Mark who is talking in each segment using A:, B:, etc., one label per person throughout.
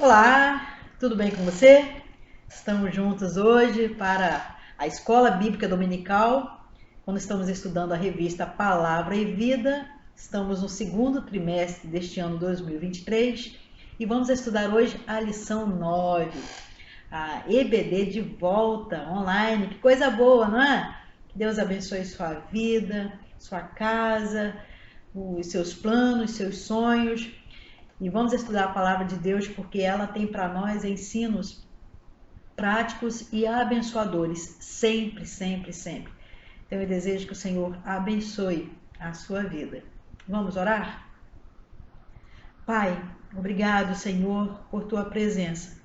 A: Olá, tudo bem com você? Estamos juntos hoje para a Escola Bíblica Dominical, quando estamos estudando a revista Palavra e Vida. Estamos no segundo trimestre deste ano 2023 e vamos estudar hoje a lição 9, a EBD de volta online. Que coisa boa, não é? Que Deus abençoe sua vida, sua casa, os seus planos, seus sonhos. E vamos estudar a palavra de Deus porque ela tem para nós ensinos práticos e abençoadores, sempre, sempre, sempre. Então eu desejo que o Senhor abençoe a sua vida. Vamos orar? Pai, obrigado, Senhor, por tua presença.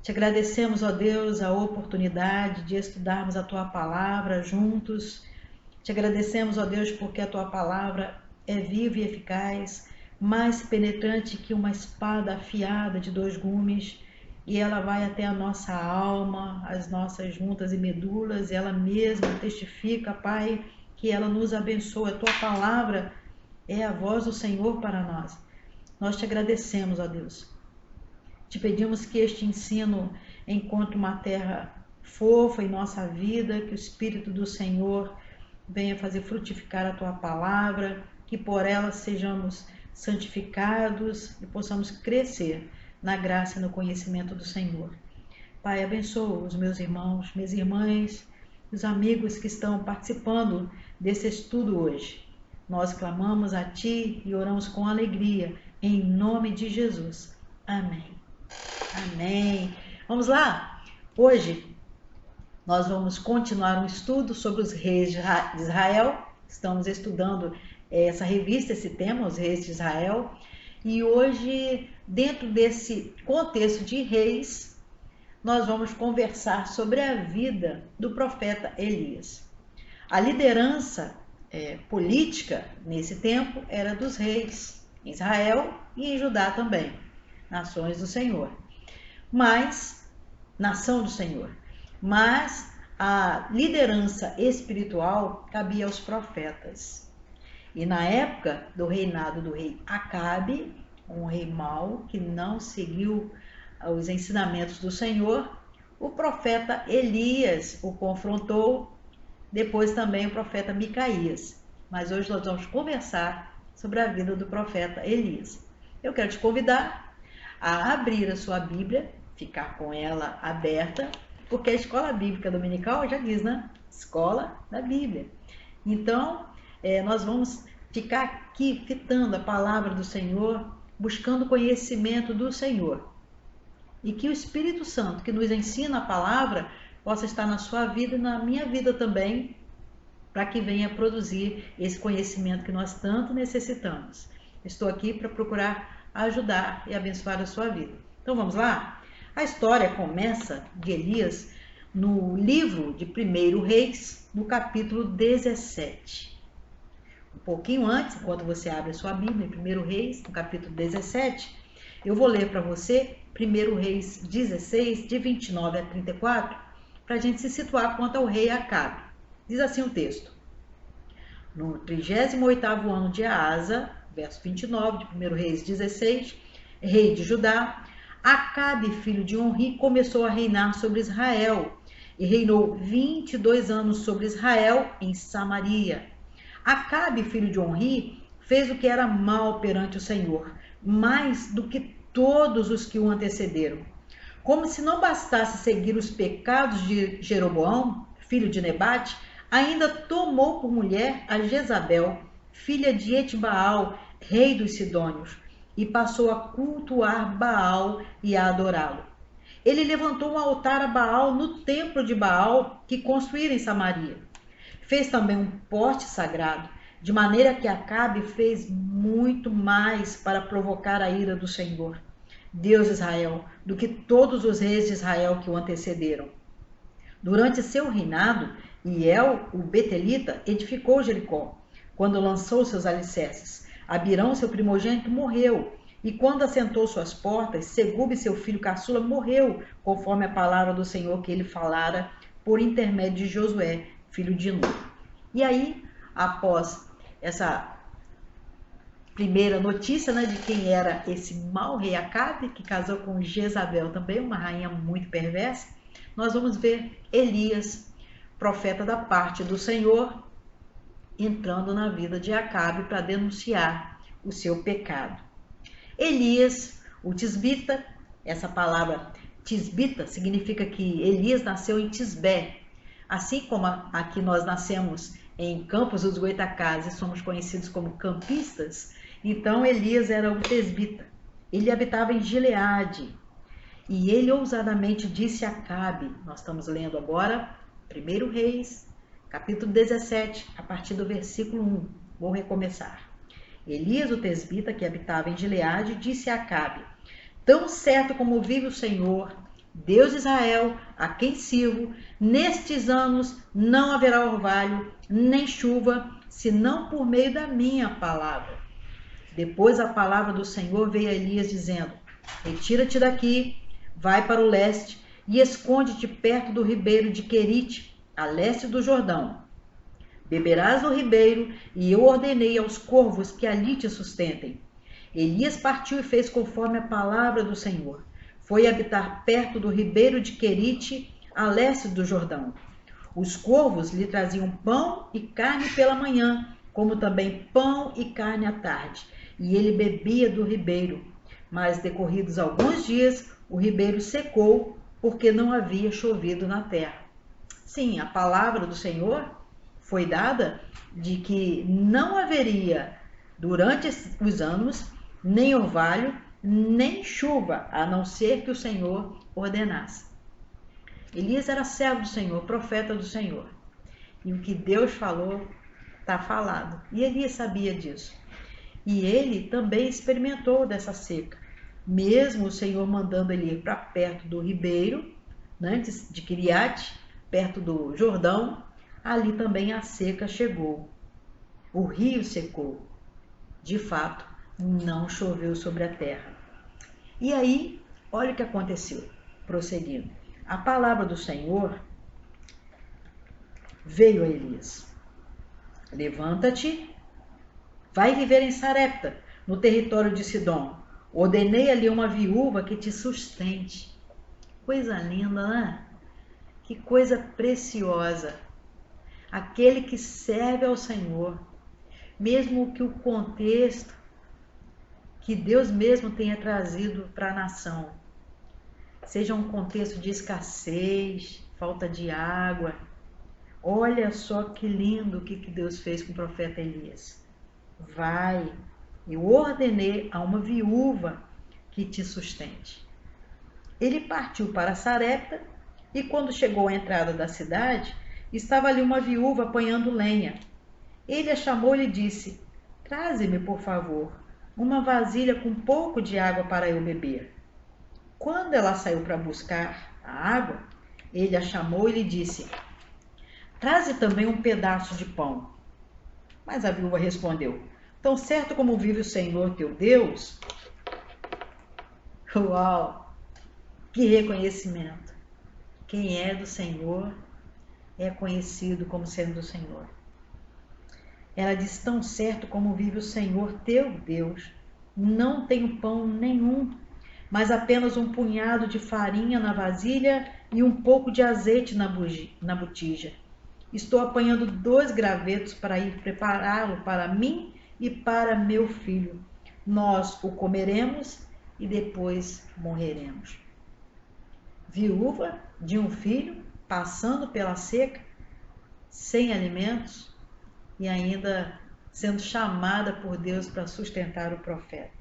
A: Te agradecemos, ó Deus, a oportunidade de estudarmos a tua palavra juntos. Te agradecemos, ó Deus, porque a tua palavra é viva e eficaz, mais penetrante que uma espada afiada de 2 gumes, e ela vai até a nossa alma, as nossas juntas e medulas, e ela mesma testifica, Pai, que ela nos abençoa. A tua palavra é a voz do Senhor para nós. Nós te agradecemos, ó Deus. Te pedimos que este ensino encontre uma terra fofa em nossa vida, que o Espírito do Senhor venha fazer frutificar a tua palavra, que por ela sejamos santificados e possamos crescer na graça e no conhecimento do Senhor. Pai, abençoa os meus irmãos, minhas irmãs, os amigos que estão participando desse estudo hoje. Nós clamamos a Ti e oramos com alegria, em nome de Jesus. Amém. Amém. Vamos lá? Hoje nós vamos continuar um estudo sobre os reis de Israel. Estamos estudando essa revista, esse tema, os reis de Israel. E hoje, dentro desse contexto de reis, nós vamos conversar sobre a vida do profeta Elias. A liderança política nesse tempo era dos reis, em Israel e em Judá também, nações do Senhor. Nação do Senhor. Mas a liderança espiritual cabia aos profetas. E na época do reinado do rei Acabe, um rei mau que não seguiu os ensinamentos do Senhor, o profeta Elias o confrontou, depois também o profeta Micaías. Mas hoje nós vamos conversar sobre a vida do profeta Elias. Eu quero te convidar a abrir a sua Bíblia, ficar com ela aberta, porque a Escola Bíblica Dominical já diz, né? Escola da Bíblia. Então, nós vamos ficar aqui fitando a palavra do Senhor, buscando conhecimento do Senhor. E que o Espírito Santo, que nos ensina a palavra, possa estar na sua vida e na minha vida também, para que venha produzir esse conhecimento que nós tanto necessitamos. Estou aqui para procurar ajudar e abençoar a sua vida. Então vamos lá? A história começa de Elias no livro de 1 Reis, no capítulo 17. Um pouquinho antes, enquanto você abre a sua Bíblia, em 1 Reis, no capítulo 17, eu vou ler para você 1 Reis 16, de 29 a 34, para a gente se situar quanto ao rei Acabe. Diz assim o texto: no 38º ano de Asa, verso 29 de 1 Reis 16, rei de Judá, Acabe, filho de Onri, começou a reinar sobre Israel e reinou 22 anos sobre Israel em Samaria. Acabe, filho de Onri, fez o que era mal perante o Senhor, mais do que todos os que o antecederam. Como se não bastasse seguir os pecados de Jeroboão, filho de Nebate, ainda tomou por mulher a Jezabel, filha de Etbaal, rei dos Sidônios, e passou a cultuar Baal e a adorá-lo. Ele levantou um altar a Baal no templo de Baal que construíram em Samaria. Fez também um poste sagrado, de maneira que Acabe fez muito mais para provocar a ira do Senhor, Deus de Israel, do que todos os reis de Israel que o antecederam. Durante seu reinado, Iel, o Betelita, edificou Jericó. Quando lançou seus alicerces, Abirão, seu primogênito, morreu. E quando assentou suas portas, Segube, seu filho caçula, morreu, conforme a palavra do Senhor que ele falara por intermédio de Josué, filho de Nun. E aí, após essa primeira notícia, né, de quem era esse mau rei Acabe, que casou com Jezabel também, uma rainha muito perversa, nós vamos ver Elias, profeta da parte do Senhor, entrando na vida de Acabe para denunciar o seu pecado. Elias, o tisbita, essa palavra tisbita significa que Elias nasceu em Tisbé, assim como aqui nós nascemos em Campos dos Goytacazes e somos conhecidos como campistas. Então Elias era um tisbita. Ele habitava em Gileade e ele ousadamente disse a Acabe, nós estamos lendo agora 1 Reis, capítulo 17, a partir do versículo 1. Vou recomeçar. Elias, o tesbita, que habitava em Gileade, disse a Acabe: tão certo como vive o Senhor, Deus de Israel, a quem sirvo, nestes anos não haverá orvalho, nem chuva, senão por meio da minha palavra. Depois a palavra do Senhor veio a Elias dizendo: retira-te daqui, vai para o leste e esconde-te perto do ribeiro de Querite, a leste do Jordão. Beberás do ribeiro, e eu ordenei aos corvos que ali te sustentem. Elias partiu e fez conforme a palavra do Senhor. Foi habitar perto do ribeiro de Querite, a leste do Jordão. Os corvos lhe traziam pão e carne pela manhã, como também pão e carne à tarde, e ele bebia do ribeiro. Mas, decorridos alguns dias, o ribeiro secou, porque não havia chovido na terra. Sim, a palavra do Senhor foi dada de que não haveria, durante os anos, nem orvalho, nem chuva, a não ser que o Senhor ordenasse. Elias era servo do Senhor, profeta do Senhor. E o que Deus falou, está falado. E Elias sabia disso. E ele também experimentou dessa seca. Mesmo o Senhor mandando ele ir para perto do ribeiro, antes de Quiriate, perto do Jordão, ali também a seca chegou. O rio secou. De fato, não choveu sobre a terra. E aí, olha o que aconteceu. Prosseguindo. A palavra do Senhor veio a Elias. Levanta-te, vai viver em Sarepta, no território de Sidom. Ordenei ali uma viúva que te sustente. Coisa linda, né? Que coisa preciosa. Aquele que serve ao Senhor, mesmo que o contexto que Deus mesmo tenha trazido para a nação seja um contexto de escassez, falta de água. Olha só que lindo o que Deus fez com o profeta Elias. Vai, eu ordenei a uma viúva que te sustente. Ele partiu para Sarepta e quando chegou à entrada da cidade, estava ali uma viúva apanhando lenha. Ele a chamou e lhe disse: traze-me, por favor, uma vasilha com um pouco de água para eu beber. Quando ela saiu para buscar a água, ele a chamou e lhe disse: traze também um pedaço de pão. Mas a viúva respondeu: tão certo como vive o Senhor teu Deus. Uau! Que reconhecimento! Quem é do Senhor é conhecido como sendo do Senhor. Ela diz: tão certo como vive o Senhor teu Deus, não tenho pão nenhum, mas apenas um punhado de farinha na vasilha e um pouco de azeite na botija. Estou apanhando 2 gravetos para ir prepará-lo para mim e para meu filho. Nós o comeremos e depois morreremos. Viúva de um filho, passando pela seca, sem alimentos e ainda sendo chamada por Deus para sustentar o profeta.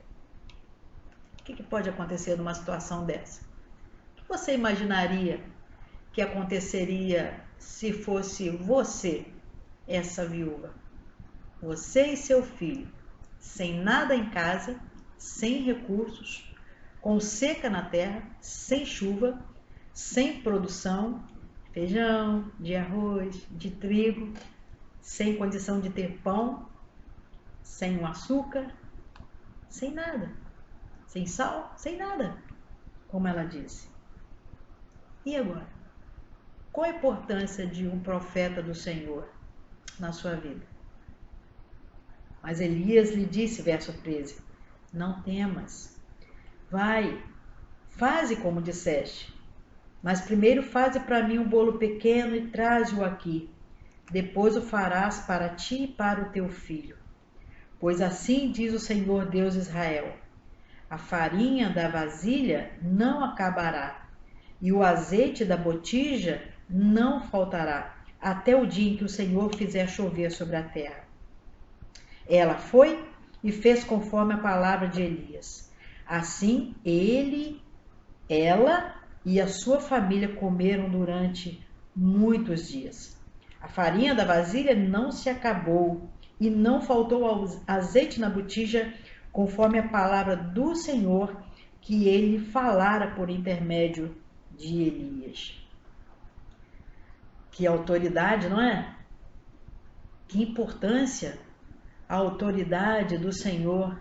A: O que pode acontecer numa situação dessa? O que você imaginaria que aconteceria se fosse você, essa viúva? Você e seu filho, sem nada em casa, sem recursos, com seca na terra, sem chuva, sem produção, feijão, de arroz, de trigo, sem condição de ter pão, sem um açúcar, sem nada, sem sal, sem nada, como ela disse. E agora? Qual a importância de um profeta do Senhor na sua vida? Mas Elias lhe disse, verso 13, não temas, vai, faze como disseste, mas primeiro faze para mim um bolo pequeno e traze-o aqui, depois o farás para ti e para o teu filho. Pois assim diz o Senhor Deus de Israel, a farinha da vasilha não acabará, e o azeite da botija não faltará, até o dia em que o Senhor fizer chover sobre a terra. Ela foi e fez conforme a palavra de Elias. Assim, ela e a sua família comeram durante muitos dias. A farinha da vasilha não se acabou e não faltou azeite na botija, conforme a palavra do Senhor que ele falara por intermédio de Elias. Que autoridade, não é? Que importância a autoridade do Senhor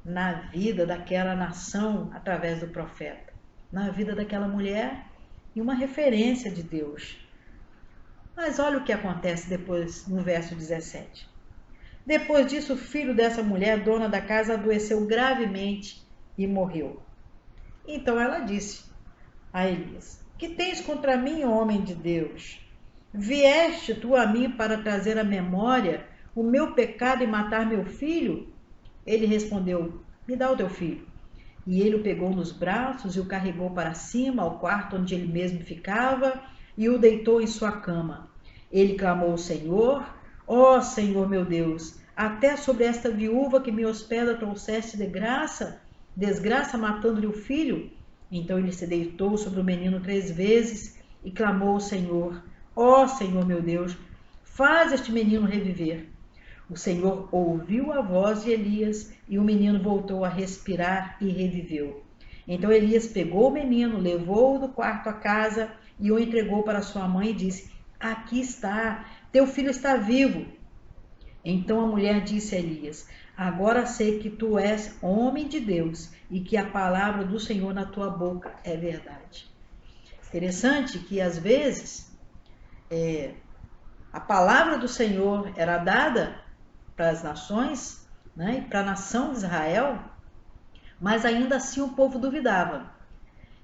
A: na vida daquela nação através do profeta, na vida daquela mulher e uma referência de Deus. Mas olha o que acontece depois no verso 17. Depois disso, o filho dessa mulher, dona da casa, adoeceu gravemente e morreu. Então ela disse a Elias, que tens contra mim, homem de Deus? Vieste tu a mim para trazer à memória o meu pecado e matar meu filho? Ele respondeu, me dá o teu filho. E ele o pegou nos braços e o carregou para cima, ao quarto onde ele mesmo ficava, e o deitou em sua cama. Ele clamou ao Senhor, ó Senhor meu Deus, até sobre esta viúva que me hospeda trouxeste desgraça matando-lhe o filho? Então ele se deitou sobre o menino 3 vezes e clamou ao Senhor, ó Senhor meu Deus, faz este menino reviver. O Senhor ouviu a voz de Elias e o menino voltou a respirar e reviveu. Então Elias pegou o menino, levou-o do quarto à casa e o entregou para sua mãe e disse, aqui está, teu filho está vivo. Então a mulher disse a Elias, agora sei que tu és homem de Deus e que a palavra do Senhor na tua boca é verdade. Interessante que às vezes a palavra do Senhor era dada para as nações, né, e para a nação de Israel, mas ainda assim o povo duvidava.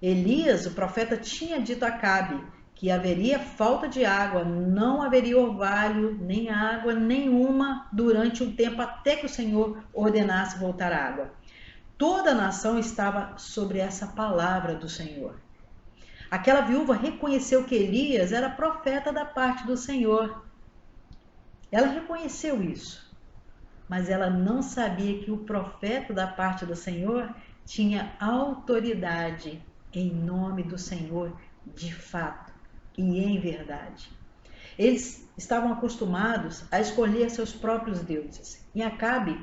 A: Elias, o profeta, tinha dito a Acabe que haveria falta de água, não haveria orvalho, nem água nenhuma durante um tempo até que o Senhor ordenasse voltar a água. Toda a nação estava sobre essa palavra do Senhor. Aquela viúva reconheceu que Elias era profeta da parte do Senhor. Ela reconheceu isso. Mas ela não sabia que o profeta da parte do Senhor tinha autoridade em nome do Senhor de fato e em verdade. Eles estavam acostumados a escolher seus próprios deuses. E Acabe,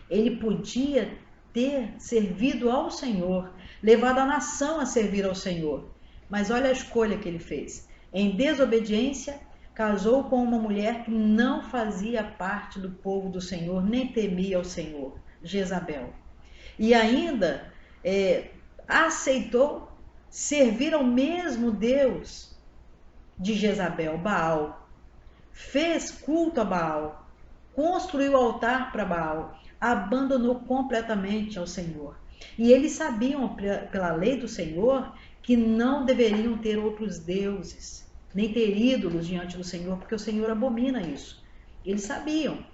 A: ele podia ter servido ao Senhor, levado a nação a servir ao Senhor. Mas olha a escolha que ele fez. Em desobediência, casou com uma mulher que não fazia parte do povo do Senhor, nem temia ao Senhor, Jezabel. E ainda aceitou servir ao mesmo Deus de Jezabel, Baal. Fez culto a Baal, construiu altar para Baal, abandonou completamente ao Senhor. E eles sabiam, pela lei do Senhor, que não deveriam ter outros deuses, nem ter ídolos diante do Senhor, porque o Senhor abomina isso. Eles sabiam.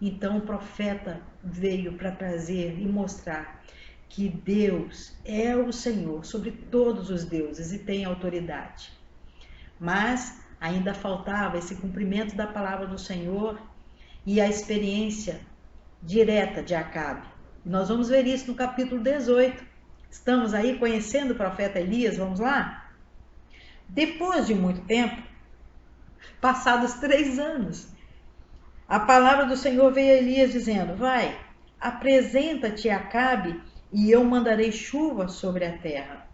A: Então o profeta veio para trazer e mostrar que Deus é o Senhor sobre todos os deuses e tem autoridade. Mas ainda faltava esse cumprimento da palavra do Senhor e a experiência direta de Acabe. Nós vamos ver isso no capítulo 18. Estamos aí conhecendo o profeta Elias, vamos lá? Depois de muito tempo, passados 3 anos, a palavra do Senhor veio a Elias dizendo, vai, apresenta-te a Acabe e eu mandarei chuva sobre a terra.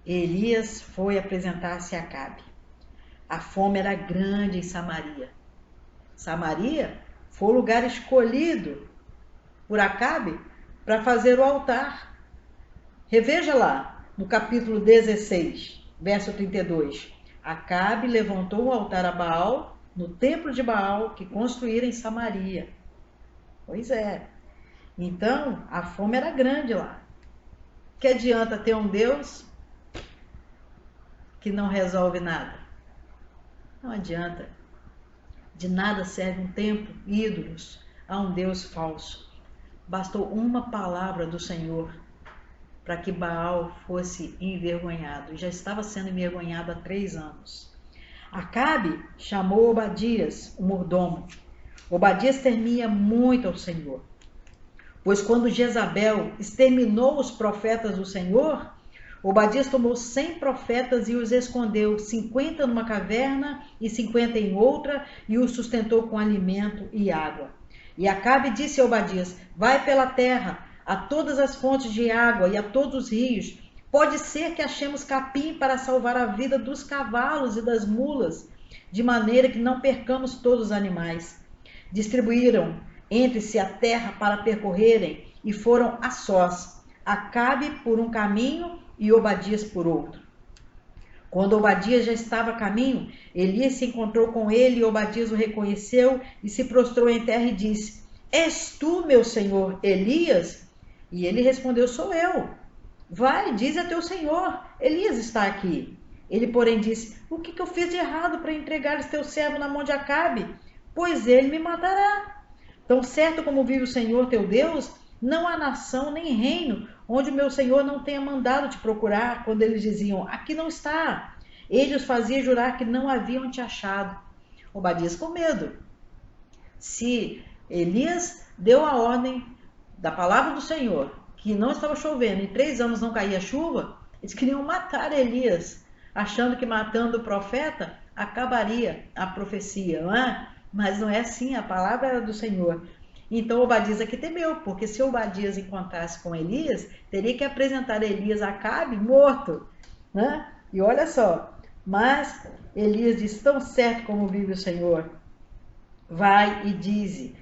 A: Elias foi apresentar-se a Acabe. A fome era grande em Samaria. Samaria foi o lugar escolhido por Acabe para fazer o altar. Reveja lá, no capítulo 16, verso 32. Acabe levantou o altar a Baal no templo de Baal que construíram em Samaria. Pois é. Então, a fome era grande lá. Que adianta ter um Deus que não resolve nada? Não adianta. De nada serve um templo, ídolos, a um Deus falso. Bastou uma palavra do Senhor para que Baal fosse envergonhado. Já estava sendo envergonhado há 3 anos. Acabe chamou Obadias, o mordomo. Obadias temia muito ao Senhor, pois quando Jezabel exterminou os profetas do Senhor, Obadias tomou 100 profetas e os escondeu, 50 numa caverna e 50 em outra, e os sustentou com alimento e água. E Acabe disse a Obadias: vai pela terra, a todas as fontes de água e a todos os rios. Pode ser que achemos capim para salvar a vida dos cavalos e das mulas, de maneira que não percamos todos os animais. Distribuíram entre si a terra para percorrerem e foram a sós, Acabe por um caminho e Obadias por outro. Quando Obadias já estava a caminho, Elias se encontrou com ele e Obadias o reconheceu e se prostrou em terra e disse: és tu, meu senhor Elias? E ele respondeu: sou eu. Vai, diz a teu senhor, Elias está aqui. Ele, porém, disse: o que eu fiz de errado para entregares teu servo na mão de Acabe? Pois ele me matará. Tão certo como vive o Senhor teu Deus, não há nação nem reino onde o meu Senhor não tenha mandado te procurar, quando eles diziam: aqui não está. Ele os fazia jurar que não haviam te achado. Obadias com medo. Se Elias deu a ordem da palavra do Senhor, que não estava chovendo, em 3 anos não caía chuva, eles queriam matar Elias, achando que matando o profeta acabaria a profecia, não é? Mas não é assim, a palavra era do Senhor. Então Obadias aqui temeu, porque se Obadias encontrasse com Elias, teria que apresentar Elias a Acabe morto, né? E olha só, mas Elias disse: tão certo como vive o Senhor, vai e diz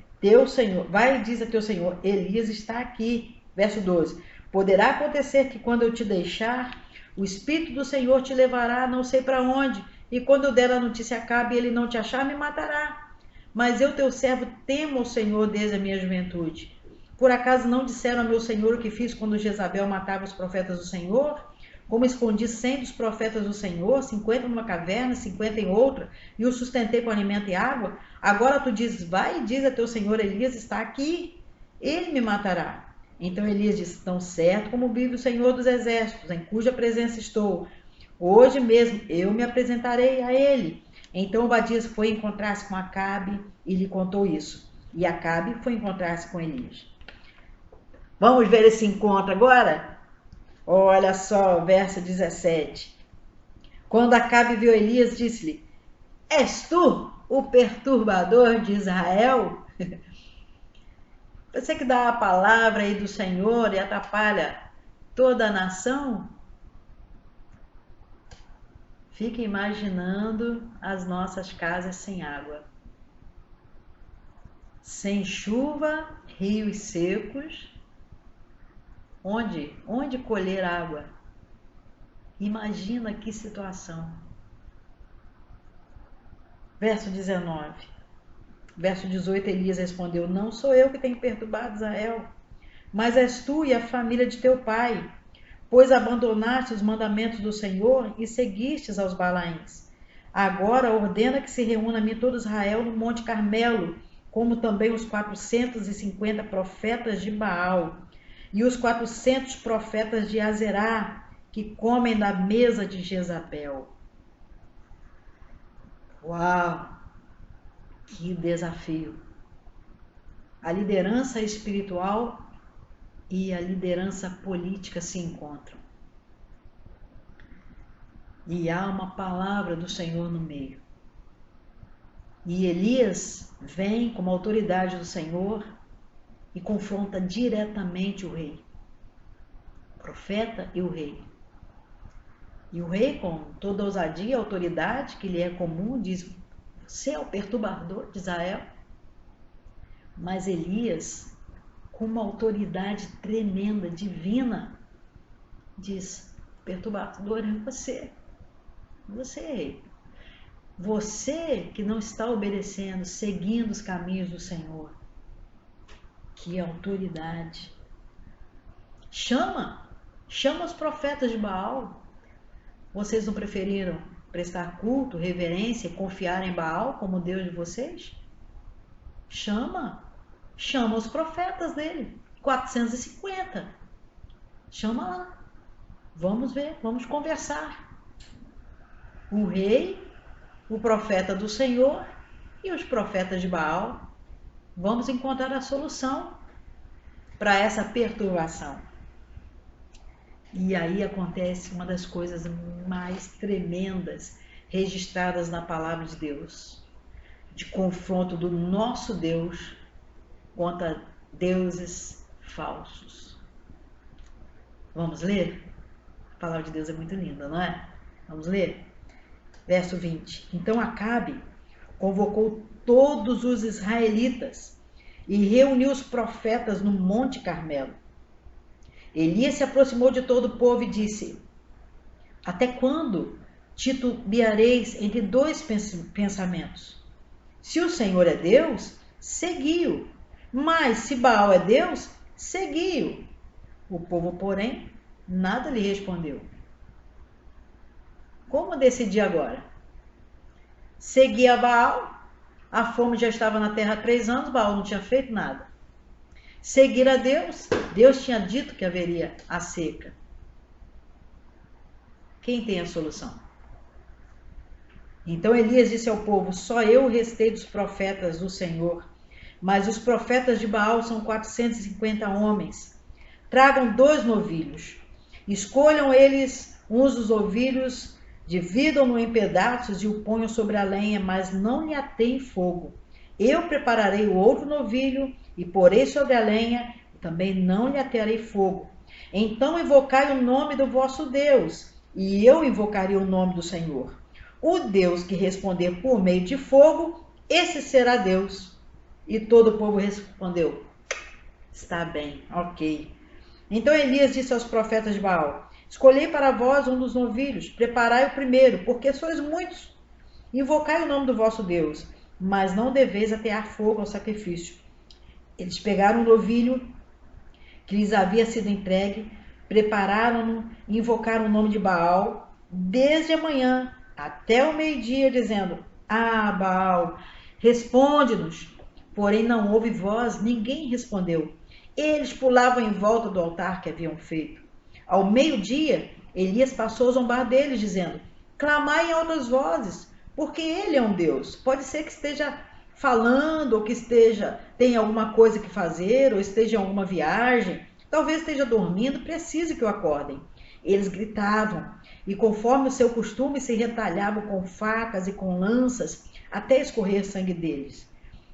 A: a teu Senhor, Elias está aqui. Verso 12: poderá acontecer que quando eu te deixar, o Espírito do Senhor te levará não sei para onde, e quando eu der a notícia a Acabe e ele não te achar, me matará. Mas eu, teu servo, temo ao Senhor desde a minha juventude. Por acaso não disseram ao meu Senhor o que fiz quando Jezabel matava os profetas do Senhor? Como escondi 100 dos profetas do Senhor, 50 numa caverna, 50 em outra, e os sustentei com alimento e água? Agora tu dizes: vai e diz a teu Senhor, Elias está aqui, ele me matará. Então Elias disse: tão certo como vive o Senhor dos exércitos, em cuja presença estou, hoje mesmo eu me apresentarei a ele. Então Obadias foi encontrar-se com Acabe e lhe contou isso. E Acabe foi encontrar-se com Elias. Vamos ver esse encontro agora? Olha só, verso 17. Quando Acabe viu Elias, disse-lhe: és tu o perturbador de Israel? Você que dá a palavra aí do Senhor e atrapalha toda a nação? Fica imaginando as nossas casas sem água, sem chuva, rios secos. Onde colher água? Imagina que situação. Verso 19. Verso 18, Elias respondeu: não sou eu que tenho perturbado Israel, mas és tu e a família de teu pai, pois abandonaste os mandamentos do Senhor e seguistes aos Balaíns. Agora ordena que se reúna a mim todo Israel no Monte Carmelo, como também os 450 profetas de Baal e os 400 profetas de Azerá, que comem da mesa de Jezabel. Uau! Que desafio! A liderança espiritual e a liderança política se encontram. E há uma palavra do Senhor no meio. E Elias vem como autoridade do Senhor e confronta diretamente o rei, o profeta e o rei. E o rei, com toda a ousadia e autoridade que lhe é comum, diz: você é o perturbador de Israel? Mas Elias, com uma autoridade tremenda, divina, diz: perturbador é você, rei. Você que não está obedecendo, seguindo os caminhos do Senhor, que autoridade. Chama os profetas de Baal. Vocês não preferiram prestar culto, reverência e confiar em Baal como Deus de vocês? Chama os profetas dele, 450. Chama lá. Vamos ver, vamos conversar. O rei, o profeta do Senhor e os profetas de Baal. Vamos encontrar a solução para essa perturbação. E aí acontece uma das coisas mais tremendas registradas na palavra de Deus, de confronto do nosso Deus contra deuses falsos. Vamos ler? A palavra de Deus é muito linda, não é? Vamos ler? Verso 20. Então Acabe convocou todos os israelitas e reuniu os profetas no Monte Carmelo. Elias se aproximou de todo o povo e disse: Até quando titubeareis entre dois pensamentos? Se o Senhor é Deus, segui-o. Mas se Baal é Deus, segui-o. O povo, porém, nada lhe respondeu. Como decidir agora? Seguir a Baal? A fome já estava na terra há 3 anos, Baal não tinha feito nada. Seguir a Deus? Deus tinha dito que haveria a seca. Quem tem a solução? Então Elias disse ao povo: Só eu restei dos profetas do Senhor, mas os profetas de Baal são 450 homens. Tragam 2 novilhos. Escolham eles uns dos novilhos, dividam-no em pedaços e o ponham sobre a lenha, mas não lhe ateiem fogo. Eu prepararei o outro novilho e porei sobre a lenha, e também não lhe atearei fogo. Então invocai o nome do vosso Deus, e eu invocarei o nome do Senhor. O Deus que responder por meio de fogo, esse será Deus. E todo o povo respondeu: Está bem, ok. Então Elias disse aos profetas de Baal: Escolhei para vós um dos novilhos, preparai o primeiro, porque sois muitos. Invocai o nome do vosso Deus, mas não deveis atear fogo ao sacrifício. Eles pegaram o novilho que lhes havia sido entregue, prepararam-no e invocaram o nome de Baal desde a manhã até o meio-dia, dizendo: Baal, responde-nos. Porém não houve voz, ninguém respondeu. Eles pulavam em volta do altar que haviam feito. Ao meio-dia, Elias passou a zombar deles, dizendo: Clamai em altas vozes, porque ele é um Deus. Pode ser que esteja falando, ou que tenha alguma coisa que fazer, ou esteja em alguma viagem, talvez esteja dormindo, precise que o acordem. Eles gritavam, e conforme o seu costume, se retalhavam com facas e com lanças, até escorrer sangue deles.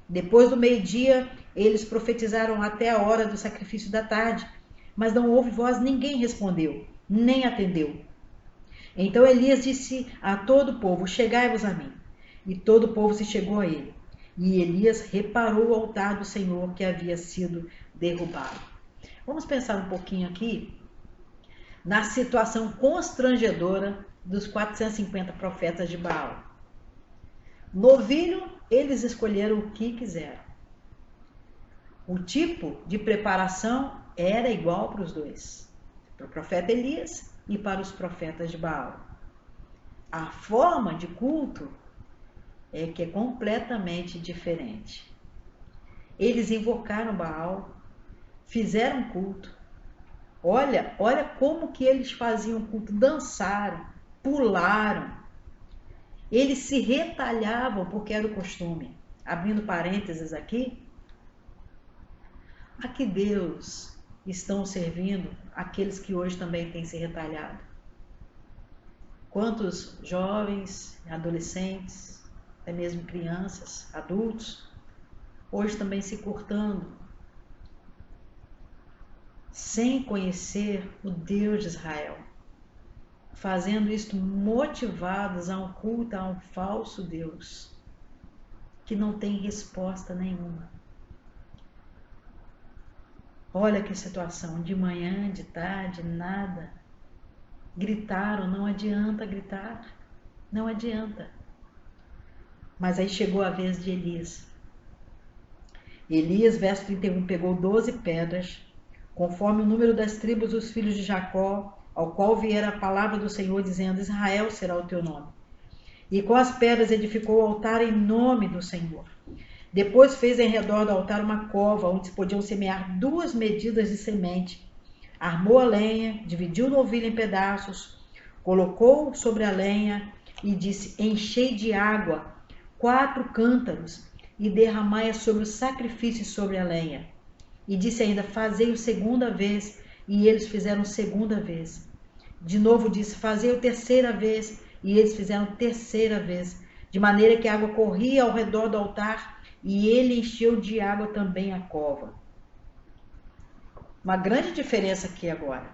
A: Depois do meio-dia, eles profetizaram até a hora do sacrifício da tarde, mas não houve voz, ninguém respondeu, nem atendeu. Então Elias disse a todo o povo: Chegai-vos a mim. E todo o povo se chegou a ele. E Elias reparou o altar do Senhor que havia sido derrubado. Vamos pensar um pouquinho aqui na situação constrangedora dos 450 profetas de Baal. Novilho, eles escolheram o que quiseram. O tipo de preparação era igual para os dois, para o profeta Elias e para os profetas de Baal. A forma de culto é que é completamente diferente. Eles invocaram Baal, fizeram culto. Olha como que eles faziam culto, dançaram, pularam. Eles se retalhavam porque era o costume. Abrindo parênteses aqui, a que Deus estão servindo aqueles que hoje também têm se retalhado? Quantos jovens, adolescentes, até mesmo crianças, adultos, hoje também se cortando, sem conhecer o Deus de Israel, fazendo isto motivados a um culto a um falso Deus, que não tem resposta nenhuma. Olha que situação, de manhã, de tarde, nada. Gritaram, não adianta gritar, não adianta. Mas aí chegou a vez de Elias. Elias, verso 31, pegou 12 pedras, conforme o número das tribos dos filhos de Jacó, ao qual viera a palavra do Senhor, dizendo: Israel será o teu nome. E com as pedras edificou o altar em nome do Senhor. Depois fez em redor do altar uma cova, onde se podiam semear 2 medidas de semente. Armou a lenha, dividiu o novilho em pedaços, colocou sobre a lenha e disse: Enchei de água 4 cântaros e derramai-a sobre o sacrifício e sobre a lenha. E disse ainda: Fazei-o segunda vez, e eles fizeram segunda vez. De novo disse: Fazei-o terceira vez, e eles fizeram terceira vez, de maneira que a água corria ao redor do altar, e ele encheu de água também a cova. Uma grande diferença aqui agora.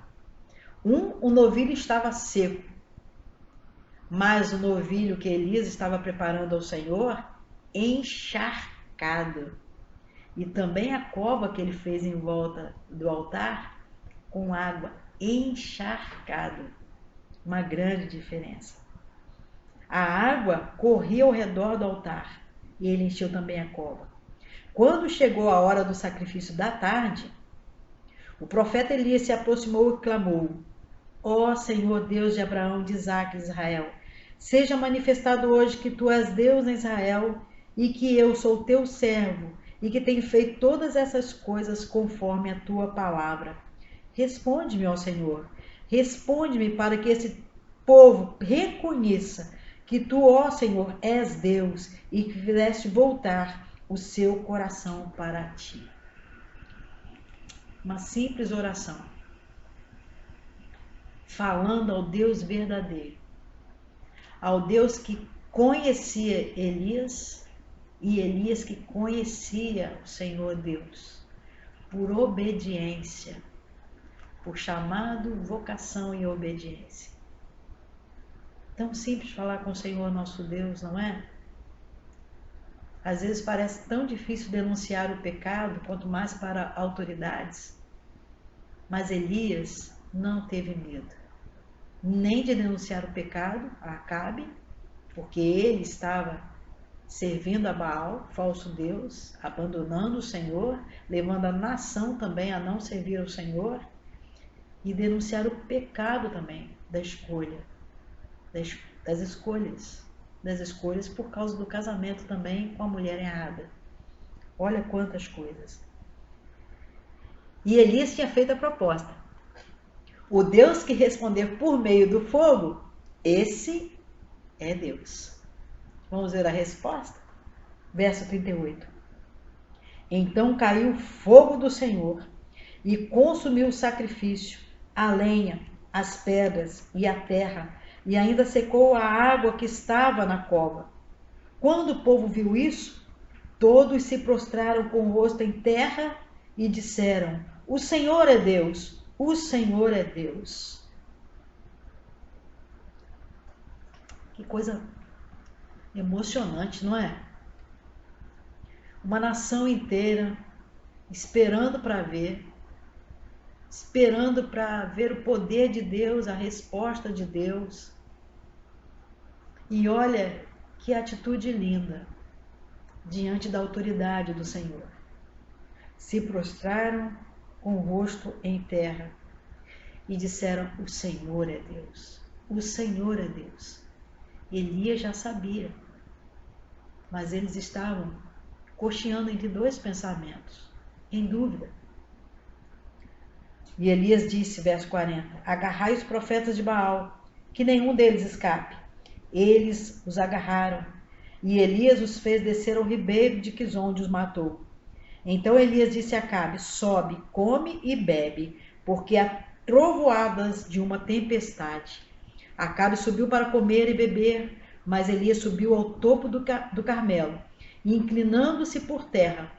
A: O novilho estava seco, mas o novilho que Elias estava preparando ao Senhor, encharcado. E também a cova que ele fez em volta do altar, com água, encharcado. Uma grande diferença. A água corria ao redor do altar, e ele encheu também a cova. Quando chegou a hora do sacrifício da tarde, o profeta Elias se aproximou e clamou: Ó Senhor Deus de Abraão, de Isaque e de Israel, seja manifestado hoje que tu és Deus em Israel e que eu sou teu servo e que tenho feito todas essas coisas conforme a tua palavra. Responde-me, ó Senhor, responde-me para que esse povo reconheça que tu, ó Senhor, és Deus e que fizeste voltar o seu coração para ti. Uma simples oração, falando ao Deus verdadeiro, ao Deus que conhecia Elias e Elias que conhecia o Senhor Deus, por obediência, por chamado, vocação e obediência. Tão simples falar com o Senhor nosso Deus, não é? Às vezes parece tão difícil denunciar o pecado, quanto mais para autoridades. Mas Elias não teve medo, nem de denunciar o pecado a Acabe, porque ele estava servindo a Baal, falso Deus, abandonando o Senhor, levando a nação também a não servir ao Senhor, e denunciar o pecado também da escolha, das escolhas por causa do casamento também com a mulher errada. Olha quantas coisas. E Elias tinha feito a proposta. O Deus que responder por meio do fogo, esse é Deus. Vamos ver a resposta? Verso 38. Então caiu o fogo do Senhor e consumiu o sacrifício, a lenha, as pedras e a terra, e ainda secou a água que estava na cova. Quando o povo viu isso, todos se prostraram com o rosto em terra e disseram: O Senhor é Deus, o Senhor é Deus. Que coisa emocionante, não é? Uma nação inteira esperando para ver o poder de Deus, a resposta de Deus. E olha que atitude linda diante da autoridade do Senhor. Se prostraram com o rosto em terra e disseram: O Senhor é Deus, o Senhor é Deus. Elias já sabia, mas eles estavam cocheando entre 2 pensamentos, em dúvida. E Elias disse, verso 40, agarrai os profetas de Baal, que nenhum deles escape. Eles os agarraram, e Elias os fez descer ao ribeiro de Quizon, onde os matou. Então Elias disse a Acabe, sobe, come e bebe, porque há trovoadas de uma tempestade. Acabe subiu para comer e beber, mas Elias subiu ao topo do Carmelo, e inclinando-se por terra,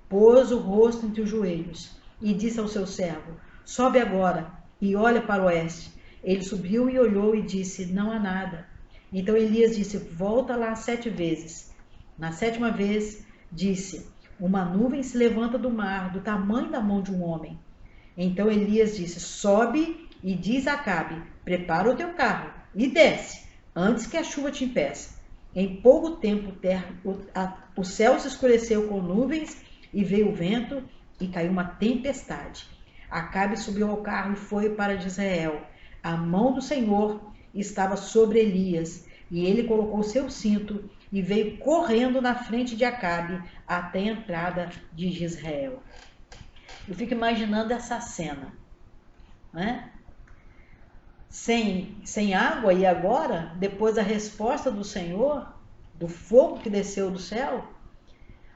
A: pôs o rosto entre os joelhos, e disse ao seu servo, sobe agora, e olha para o oeste. Ele subiu e olhou e disse, não há nada. Então Elias disse, volta lá 7 vezes. Na 7ª vez, disse, uma nuvem se levanta do mar, do tamanho da mão de um homem. Então Elias disse, sobe e diz a Acabe, prepara o teu carro e desce, antes que a chuva te impeça. Em pouco tempo o céu se escureceu com nuvens e veio o vento e caiu uma tempestade. Acabe subiu ao carro e foi para Jezreel. A mão do Senhor estava sobre Elias e ele colocou seu cinto e veio correndo na frente de Acabe até a entrada de Jezreel. Eu fico imaginando essa cena, né? Sem água, e agora, depois da resposta do Senhor, do fogo que desceu do céu,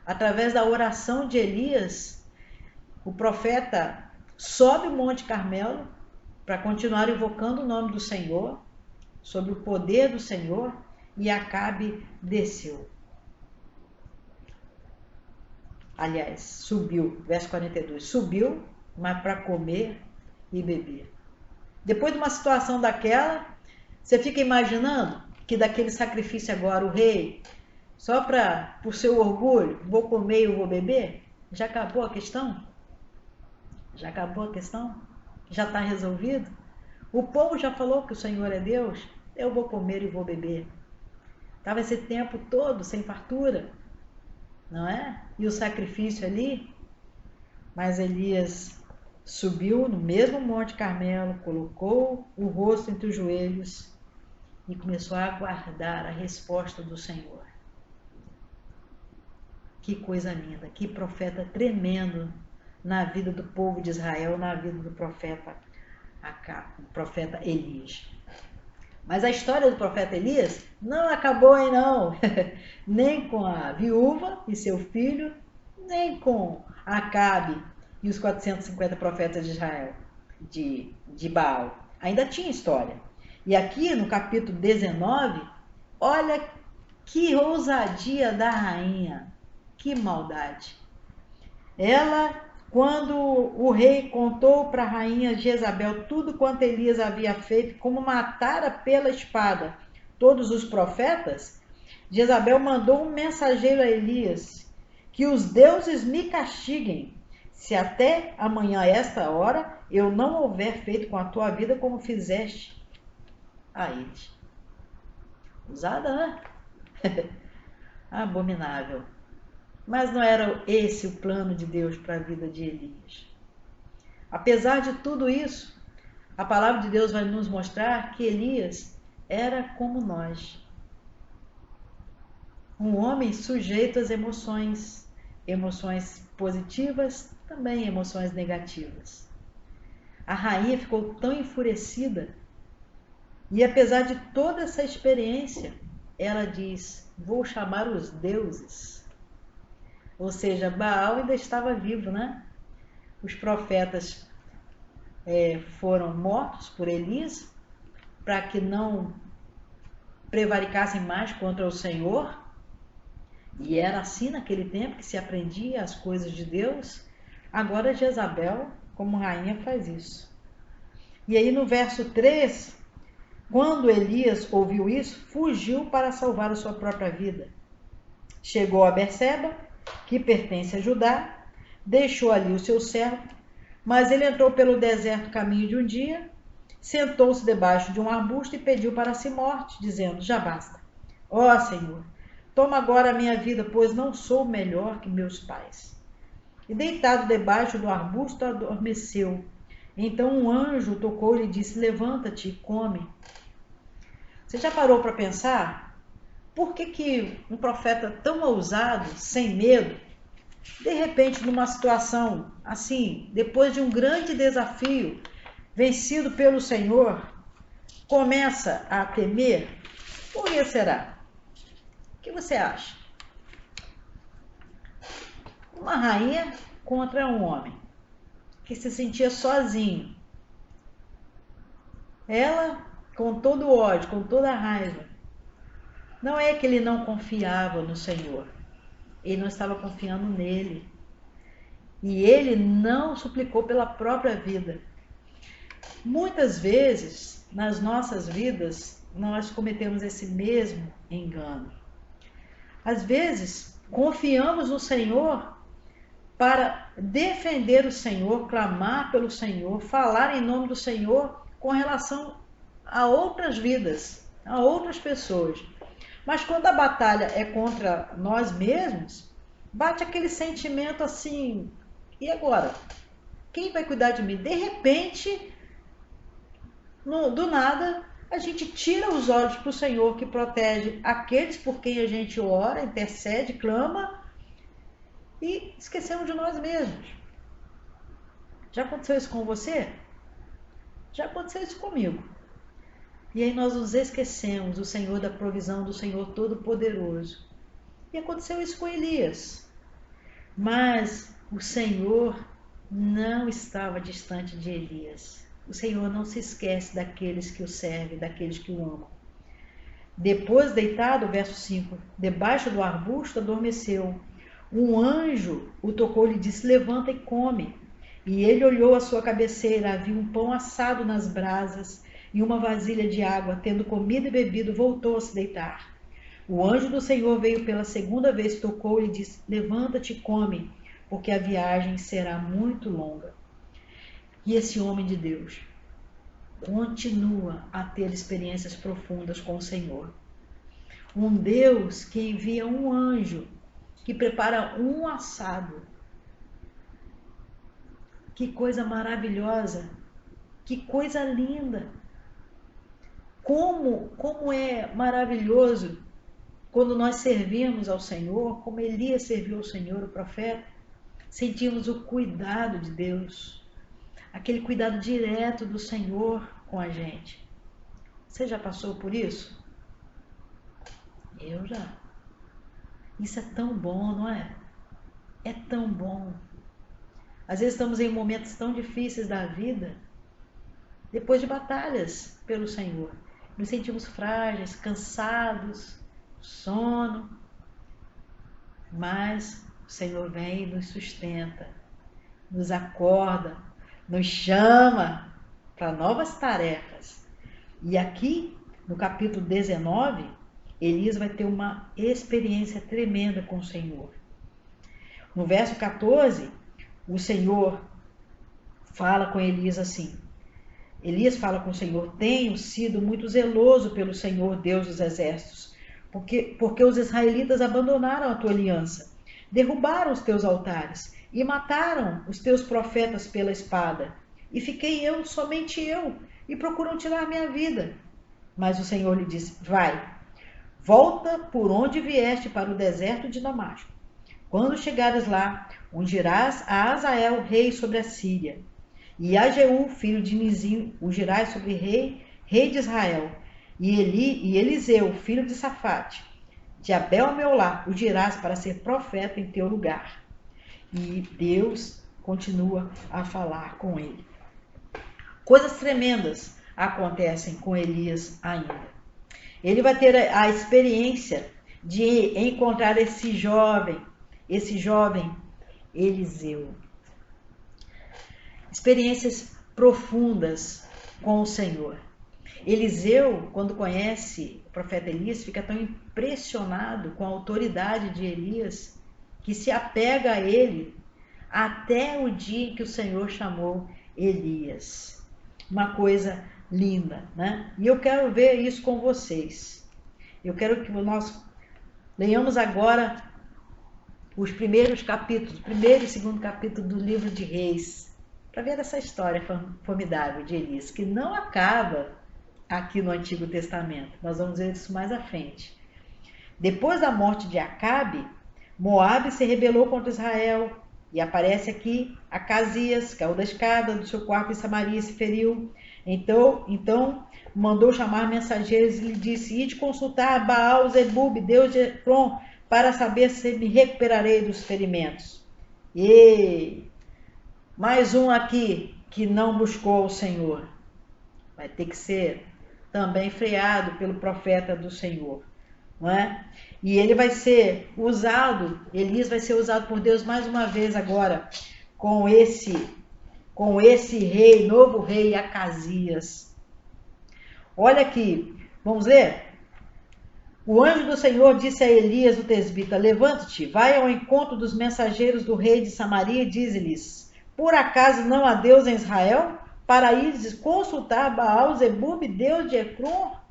A: através da oração de Elias, o profeta sobe o Monte Carmelo para continuar invocando o nome do Senhor, sobre o poder do Senhor, e Acabe desceu. Aliás, subiu, verso 42, subiu, mas para comer e beber. Depois de uma situação daquela, você fica imaginando que daquele sacrifício agora o rei, só por seu orgulho, vou comer e eu vou beber? Já acabou a questão? Já acabou a questão? Já está resolvido? O povo já falou que o Senhor é Deus, eu vou comer e vou beber. Estava esse tempo todo sem fartura, não é? E o sacrifício ali, mas Elias subiu no mesmo Monte Carmelo, colocou o rosto entre os joelhos e começou a aguardar a resposta do Senhor. Que coisa linda, que profeta tremendo na vida do povo de Israel, na vida do profeta Elias. Mas a história do profeta Elias não acabou aí não, nem com a viúva e seu filho, nem com Acabe e os 450 profetas de Israel, de Baal. Ainda tinha história. E aqui no capítulo 19, olha que ousadia da rainha, que maldade. Ela, quando o rei contou para a rainha Jezabel tudo quanto Elias havia feito, como matara pela espada todos os profetas, Jezabel mandou um mensageiro a Elias, que os deuses me castiguem, se até amanhã a esta hora eu não houver feito com a tua vida como fizeste a eles. Usada, né? Abominável. Mas não era esse o plano de Deus para a vida de Elias. Apesar de tudo isso, a palavra de Deus vai nos mostrar que Elias era como nós. Um homem sujeito às emoções positivas, também emoções negativas. A rainha ficou tão enfurecida e, apesar de toda essa experiência, ela diz: vou chamar os deuses. Ou seja, Baal ainda estava vivo, né? Os profetas foram mortos por Elias para que não prevaricassem mais contra o Senhor. E era assim naquele tempo que se aprendia as coisas de Deus. Agora Jezabel, como rainha, faz isso. E aí no verso 3, quando Elias ouviu isso, fugiu para salvar a sua própria vida. Chegou a Berseba, que pertence a Judá, deixou ali o seu servo, mas ele entrou pelo deserto caminho de um dia, sentou-se debaixo de um arbusto e pediu para si morte, dizendo: já basta. Ó Senhor, toma agora a minha vida, pois não sou melhor que meus pais. E deitado debaixo do arbusto, adormeceu. Então um anjo tocou-lhe e disse: levanta-te e come. Você já parou para pensar? Por que um profeta tão ousado, sem medo, de repente numa situação assim, depois de um grande desafio, vencido pelo Senhor, começa a temer? Por que será? O que você acha? Uma rainha contra um homem que se sentia sozinho. Ela, com todo o ódio, com toda a raiva. Não é que ele não confiava no Senhor. Ele não estava confiando nele. E ele não suplicou pela própria vida. Muitas vezes, nas nossas vidas, nós cometemos esse mesmo engano. Às vezes, confiamos no Senhor para defender o Senhor, clamar pelo Senhor, falar em nome do Senhor com relação a outras vidas, a outras pessoas. Mas quando a batalha é contra nós mesmos, bate aquele sentimento assim, e agora? Quem vai cuidar de mim? De repente, do nada, a gente tira os olhos para o Senhor que protege aqueles por quem a gente ora, intercede, clama, e esquecemos de nós mesmos. Já aconteceu isso com você? Já aconteceu isso comigo. E aí nós nos esquecemos do Senhor da provisão, do Senhor Todo-Poderoso. E aconteceu isso com Elias. Mas o Senhor não estava distante de Elias. O Senhor não se esquece daqueles que o servem, daqueles que o amam. Depois, deitado, verso 5, debaixo do arbusto adormeceu. Um anjo o tocou e lhe disse: levanta e come. E ele olhou à sua cabeceira, havia um pão assado nas brasas e uma vasilha de água. Tendo comido e bebido, voltou a se deitar. O anjo do Senhor veio pela segunda vez, tocou e lhe disse: levanta-te e come, porque a viagem será muito longa. E esse homem de Deus continua a ter experiências profundas com o Senhor. Um Deus que envia um anjo, que prepara um assado. Que coisa maravilhosa, que coisa linda. Como é maravilhoso quando nós servimos ao Senhor, como Elias serviu ao Senhor, o profeta, sentimos o cuidado de Deus, aquele cuidado direto do Senhor com a gente. Você já passou por isso? Eu já. Isso é tão bom, não é? É tão bom. Às vezes estamos em momentos tão difíceis da vida, depois de batalhas pelo Senhor. Nos sentimos frágeis, cansados, sono, mas o Senhor vem e nos sustenta, nos acorda, nos chama para novas tarefas. E aqui, no capítulo 19, Elias vai ter uma experiência tremenda com o Senhor. No verso 14, o Senhor fala com Elias assim. Elias fala com o Senhor: tenho sido muito zeloso pelo Senhor, Deus dos exércitos, porque os israelitas abandonaram a tua aliança, derrubaram os teus altares e mataram os teus profetas pela espada. E fiquei eu, somente eu, e procuram tirar minha vida. Mas o Senhor lhe disse: vai, volta por onde vieste para o deserto de Damasco. Quando chegares lá, ungirás a Azael rei sobre a Síria, e a Jeú, filho de Nizim, ungirás sobre rei de Israel, e Eliseu, filho de Safate, de Abel-Meolá, ungirás para ser profeta em teu lugar. E Deus continua a falar com ele. Coisas tremendas acontecem com Elias ainda. Ele vai ter a experiência de encontrar esse jovem Eliseu. Experiências profundas com o Senhor. Eliseu, quando conhece o profeta Elias, fica tão impressionado com a autoridade de Elias, que se apega a ele até o dia em que o Senhor chamou Elias. Uma coisa linda, né? E eu quero ver isso com vocês. Eu quero que nós leiamos agora os primeiros capítulos, primeiro e segundo capítulo do livro de Reis, para ver essa história formidável de Elias, que não acaba aqui no Antigo Testamento. Nós vamos ver isso mais à frente. Depois da morte de Acabe, Moabe se rebelou contra Israel, e aparece aqui Acasias, caiu da escada do seu quarto em Samaria e se feriu. Então mandou chamar mensageiros e lhe disse: ide consultar Baal-zebub, deus de Ekron, para saber se me recuperarei dos ferimentos. E mais um aqui que não buscou o Senhor. Vai ter que ser também freado pelo profeta do Senhor, não é? E ele vai ser usado, Elias vai ser usado por Deus mais uma vez agora, com esse rei, novo rei Acasias. Olha aqui, vamos ler? O anjo do Senhor disse a Elias, o tesbita: levante-te, vai ao encontro dos mensageiros do rei de Samaria e dize-lhes: por acaso não há Deus em Israel, para ires consultar Baal-zebub, deus de Ekron?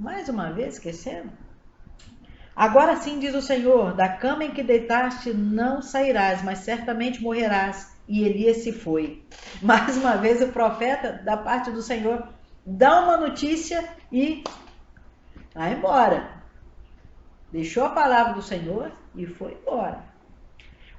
A: Mais uma vez esquecendo. Agora sim diz o Senhor, da cama em que deitaste não sairás, mas certamente morrerás. E Elias se foi. Mais uma vez o profeta, da parte do Senhor, dá uma notícia e vai embora. Deixou a palavra do Senhor e foi embora.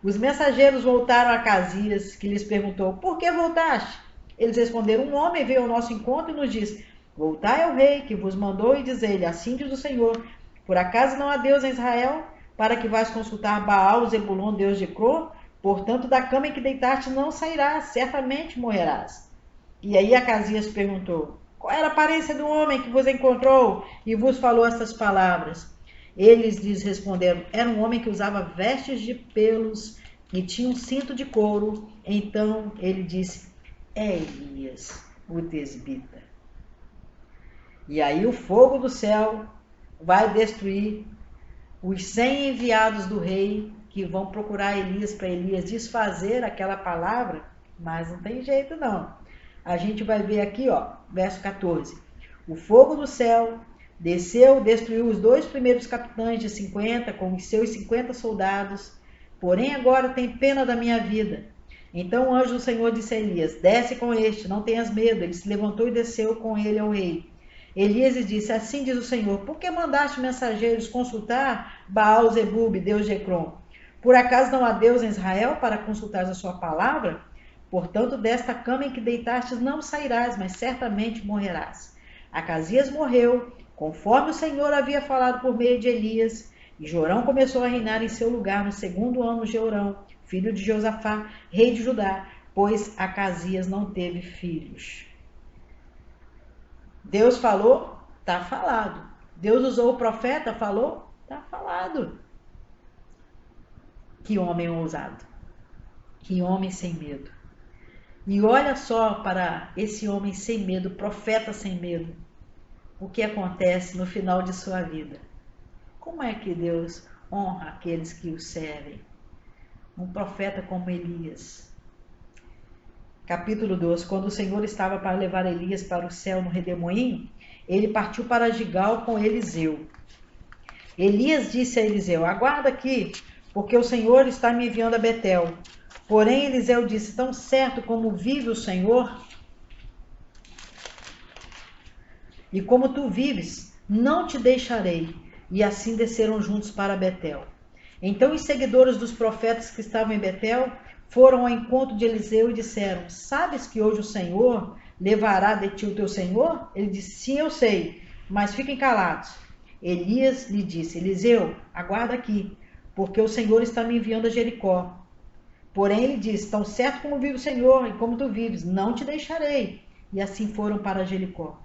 A: Os mensageiros voltaram a Acasias, que lhes perguntou, por que voltaste? Eles responderam, um homem veio ao nosso encontro e nos disse, voltai ao rei que vos mandou e diz-lhe, assim diz o Senhor, por acaso não há Deus em Israel, para que vás consultar Baal, Zebulon, Deus de Ecrón? Portanto, da cama em que deitaste não sairás, certamente morrerás. E aí Acasias perguntou, qual era a aparência do homem que vos encontrou e vos falou estas palavras? Eles lhes responderam, era um homem que usava vestes de pelos e tinha um cinto de couro. Então ele disse, é Elias, o tesbita. E aí o fogo do céu vai destruir os 100 enviados do rei que vão procurar Elias para Elias desfazer aquela palavra, mas não tem jeito não. A gente vai ver aqui, ó, verso 14. O fogo do céu desceu, destruiu os 2 primeiros capitães de 50 com os seus 50 soldados. Porém agora tem pena da minha vida. Então o anjo do Senhor disse a Elias, desce com este, não tenhas medo. Ele se levantou e desceu com ele ao rei. Elias lhe disse, assim diz o Senhor, por que mandaste mensageiros consultar Baal Zebub, Deus de Ecrón? Por acaso não há Deus em Israel para consultar a sua palavra? Portanto, desta cama em que deitastes não sairás, mas certamente morrerás. Acasias morreu, conforme o Senhor havia falado por meio de Elias, e Jorão começou a reinar em seu lugar no 2º ano de Jorão, filho de Josafá, rei de Judá, pois Acasias não teve filhos. Deus falou, está falado. Deus usou o profeta, falou, está falado. Que homem ousado. Que homem sem medo. E olha só para esse homem sem medo, profeta sem medo, o que acontece no final de sua vida. Como é que Deus honra aqueles que o servem? Um profeta como Elias. Capítulo 12. Quando o Senhor estava para levar Elias para o céu no redemoinho, ele partiu para Gigal com Eliseu. Elias disse a Eliseu, aguarda aqui, porque o Senhor está me enviando a Betel. Porém, Eliseu disse, tão certo como vive o Senhor, e como tu vives, não te deixarei. E assim desceram juntos para Betel. Então os seguidores dos profetas que estavam em Betel foram ao encontro de Eliseu e disseram, sabes que hoje o Senhor levará de ti o teu Senhor? Ele disse, sim, eu sei, mas fiquem calados. Elias lhe disse, Eliseu, aguarda aqui, porque o Senhor está me enviando a Jericó. Porém ele disse, tão certo como vive o Senhor e como tu vives, não te deixarei. E assim foram para Jericó.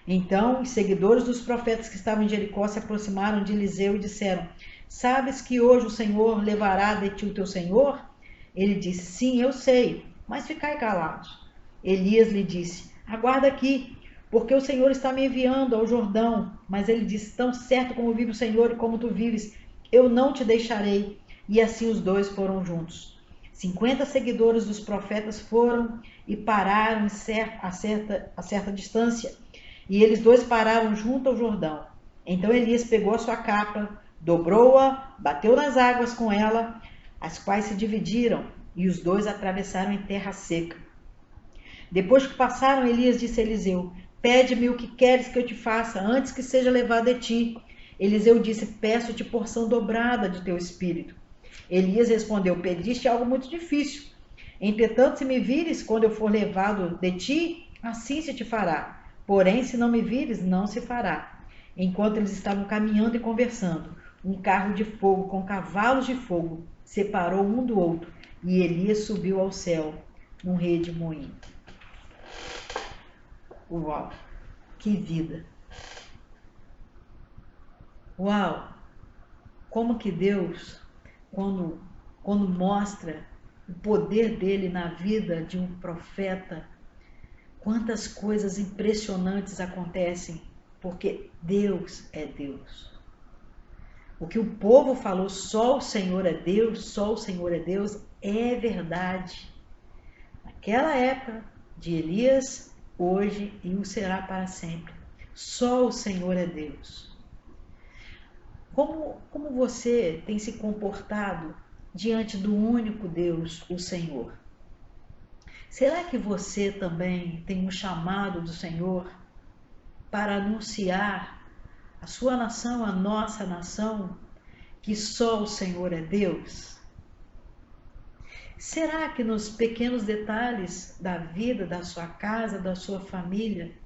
A: Então os seguidores dos profetas que estavam em Jericó se aproximaram de Eliseu e disseram, sabes que hoje o Senhor levará de ti o teu Senhor? Ele disse, sim, eu sei, mas ficai calados. Elias lhe disse, aguarda aqui, porque o Senhor está me enviando ao Jordão. Mas ele disse, tão certo como vive o Senhor e como tu vives, eu não te deixarei. E assim os dois foram juntos. 50 seguidores dos profetas foram e pararam a certa distância. E eles dois pararam junto ao Jordão. Então Elias pegou a sua capa, dobrou-a, bateu nas águas com ela, as quais se dividiram, e os dois atravessaram em terra seca. Depois que passaram, Elias disse a Eliseu, pede-me o que queres que eu te faça, antes que seja levado de ti. Eliseu disse, peço-te porção dobrada de teu espírito. Elias respondeu, pediste algo muito difícil. Entretanto, se me vires quando eu for levado de ti, assim se te fará. Porém, se não me vires, não se fará. Enquanto eles estavam caminhando e conversando, um carro de fogo com cavalos de fogo separou um do outro, e Elias subiu ao céu num redemoinho. Uau, que vida! Uau, como que Deus, quando mostra o poder dele na vida de um profeta, quantas coisas impressionantes acontecem, porque Deus é Deus. O que o povo falou, só o Senhor é Deus, só o Senhor é Deus, é verdade. Naquela época de Elias, hoje e o será para sempre. Só o Senhor é Deus. Como você tem se comportado diante do único Deus, o Senhor? Será que você também tem um chamado do Senhor para anunciar a sua nação, a nossa nação, que só o Senhor é Deus? Será que nos pequenos detalhes da vida, da sua casa, da sua família,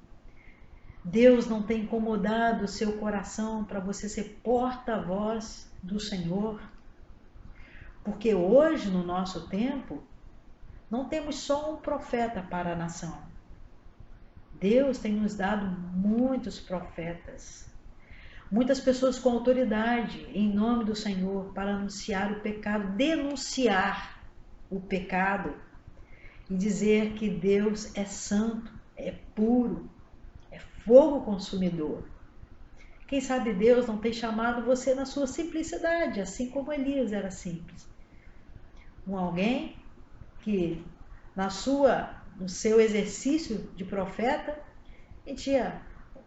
A: Deus não tem incomodado o seu coração para você ser porta-voz do Senhor? Porque hoje, no nosso tempo, não temos só um profeta para a nação. Deus tem nos dado muitos profetas, muitas pessoas com autoridade em nome do Senhor para anunciar o pecado, denunciar o pecado e dizer que Deus é santo, é puro, é fogo consumidor. Quem sabe Deus não tem chamado você na sua simplicidade, assim como Elias era simples. Alguém que no seu exercício de profeta,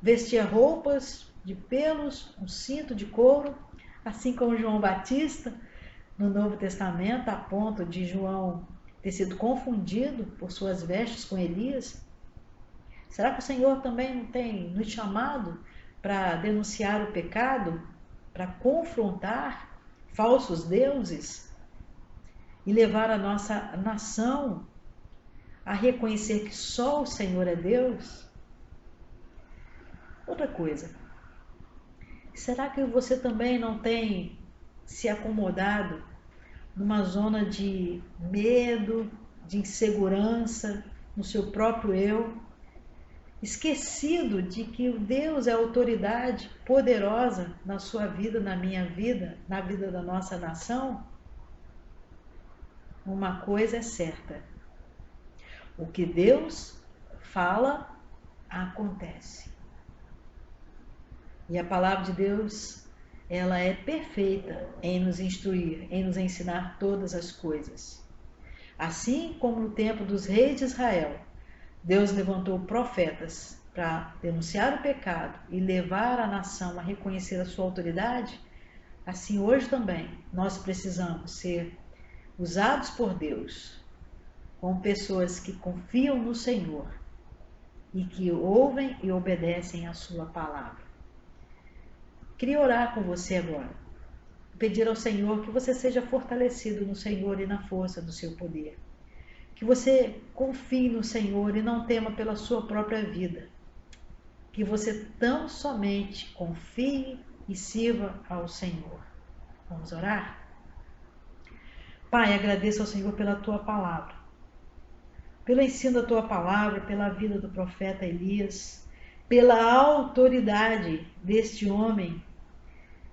A: vestia roupas de pelos, um cinto de couro, assim como João Batista no Novo Testamento, a ponto de João ter sido confundido por suas vestes com Elias. Será que o Senhor também não tem nos chamado para denunciar o pecado, para confrontar falsos deuses e levar a nossa nação a reconhecer que só o Senhor é Deus? Outra coisa, será que você também não tem se acomodado numa zona de medo, de insegurança no seu próprio eu, esquecido de que o Deus é a autoridade poderosa na sua vida, na minha vida, na vida da nossa nação? Uma coisa é certa: o que Deus fala, acontece. E a palavra de Deus, ela é perfeita em nos instruir, em nos ensinar todas as coisas. Assim como no tempo dos reis de Israel, Deus levantou profetas para denunciar o pecado e levar a nação a reconhecer a sua autoridade, assim hoje também nós precisamos ser usados por Deus como pessoas que confiam no Senhor e que ouvem e obedecem a sua palavra. Queria orar com você agora, pedir ao Senhor que você seja fortalecido no Senhor e na força do seu poder. Que você confie no Senhor e não tema pela sua própria vida. Que você tão somente confie e sirva ao Senhor. Vamos orar? Pai, agradeço ao Senhor pela tua palavra, pelo ensino da tua palavra, pela vida do profeta Elias, pela autoridade deste homem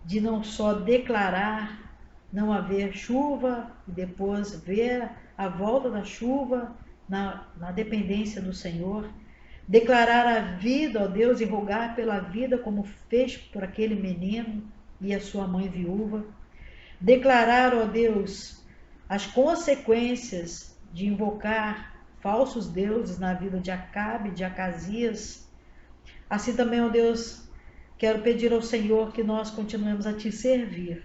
A: de não só declarar não haver chuva e depois ver a volta da chuva na dependência do Senhor, declarar a vida, ó Deus, e rogar pela vida como fez por aquele menino e a sua mãe viúva, declarar, ó Deus, as consequências de invocar falsos deuses na vida de Acabe, de Acasias. Assim também, ó Deus, quero pedir ao Senhor que nós continuemos a te servir,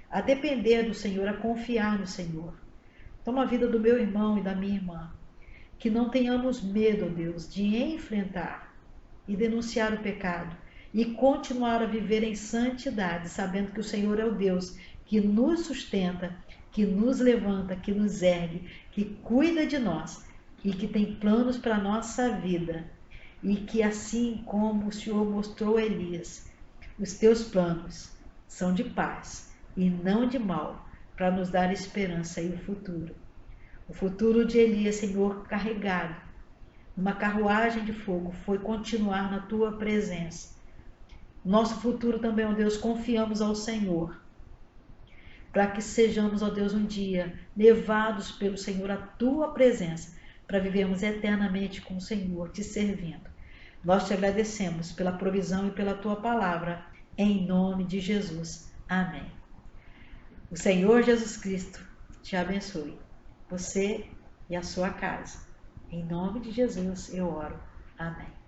A: a depender do Senhor, a confiar no Senhor. Toma a vida do meu irmão e da minha irmã. Que não tenhamos medo, ó Deus, de enfrentar e denunciar o pecado e continuar a viver em santidade, sabendo que o Senhor é o Deus que nos sustenta, que nos levanta, que nos ergue, que cuida de nós e que tem planos para a nossa vida. E que assim como o Senhor mostrou a Elias, os teus planos são de paz e não de mal, para nos dar esperança e o futuro. O futuro de Elias, Senhor, carregado numa carruagem de fogo, foi continuar na tua presença. Nosso futuro também, ó Deus, confiamos ao Senhor, para que sejamos, ó Deus, um dia levados pelo Senhor à tua presença, para vivermos eternamente com o Senhor, te servindo. Nós te agradecemos pela provisão e pela tua palavra, em nome de Jesus. Amém. O Senhor Jesus Cristo te abençoe, você e a sua casa. Em nome de Jesus eu oro. Amém.